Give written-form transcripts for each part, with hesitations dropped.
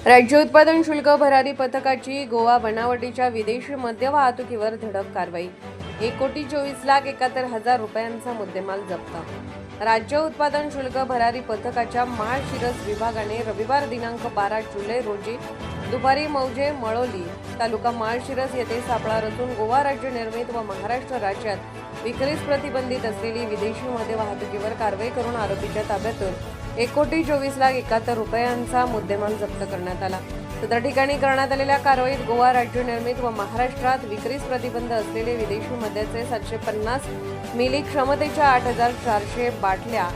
राज्य उत्पादन शुल्क भरारी पथकाची गोवा बनावटीच्या विदेशी मद्य वाहतुकीवर धडक कारवाई। 1,24,71,000 रुपयांचा मुद्देमाल जप्त। राज्य उत्पादन शुल्क भरारी पथकाच्या माळशिरस विभागाने रविवार दिनांक 12 जुलै रोजी दुपारी मौजे मळोली तालुका माळशिरस येथे सापळा रचून गोवा राज्य निर्मित व महाराष्ट्र राज्यात विक्रीस प्रतिबंधित असलेली विदेशी मद्य वाहतुकीवर कारवाई करून आरोपीच्या ताब्यातून 1,24,71,000 रुपयांचा मुद्देमाल जप्त करण्यात आला। सदर ठिकाणी करण्यात आलेल्या कारवाईत गोवा राज्य निर्मित व महाराष्ट्रात विक्रीस प्रतिबंध असलेले विदेशी मद्याचे 750 मिली क्षमतेच्या 8,400 बाटल्या,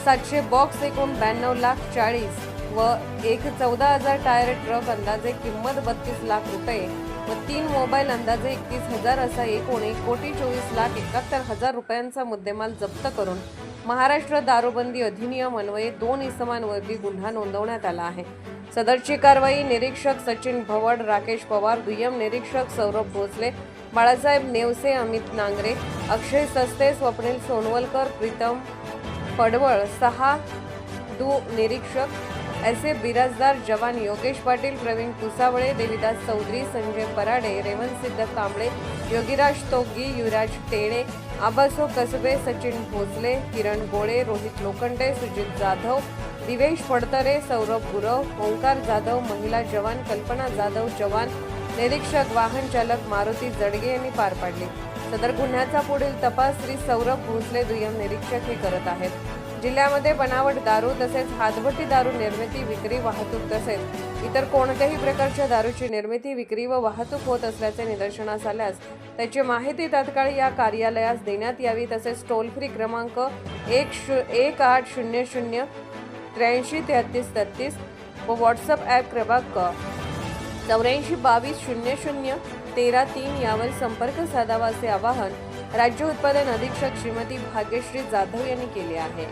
700 बॉक्स एकूण 92,40,000 व एक 14,000 टायर ट्रक अंदाजे किंमत 32 लाख रुपये व 3 मोबाईल अंदाजे 31,000 असा एकूण 1,24,71,000 रुपयांचा मुद्देमाल जप्त करून महाराष्ट्र दारूबंदी अधिनियम अन्वये 2 इसमांवरती गुन्हा नोंदवण्यात आला आहे। सदरची कारवाई निरीक्षक सचिन भवड, राकेश पवार, दुय्यम निरीक्षक सौरभ भोसले, बाळासाहेब नेवसे, अमित नांगरे, अक्षय सस्ते, स्वप्नील सोनवलकर, प्रीतम पडवळ, 6 निरीक्षक ऐसे बिराजदार जवान योगेश पाटील, प्रवीण कुसावळे, देविदास चौधरी, संजय पराडे, रेवंत सिद्ध कांबळे, योगीराज तोगी, युवराज टेणे, आबासो कसबे, सचिन भोसले, किरण गोळे, रोहित लोखंडे, सुजित जाधव, दिवेश पडतरे, सौरभ गुरव, ओंकार जाधव, महिला जवान कल्पना जाधव, जवान निरीक्षक वाहन चालक मारुती जडगे यांनी पार पाडले। सदर गुन्ह्याचा पुढील तपास श्री सौरभ भोसले दुय्यम निरीक्षक हे करत आहेत। जिल्ह्यामध्ये बनावट दारू तसेच हातभट्टी दारू निर्मिती, विक्री, वाहतूक तसेच इतर कोणत्याही प्रकारच्या दारूची निर्मिती, विक्री व वाहतूक होत असल्याचे निदर्शनास आल्यास त्याची माहिती तात्काळ या कार्यालयास देण्यात यावी। तसेच टोल फ्री क्रमांक 1800 83 33 33 व व्हॉट्सअप ॲप क्रमांक 84 22 00 13 3 यावर संपर्क साधावा असे आवाहन राज्य उत्पादन अधीक्षक श्रीमती भाग्यश्री जाधव यांनी केले आहे।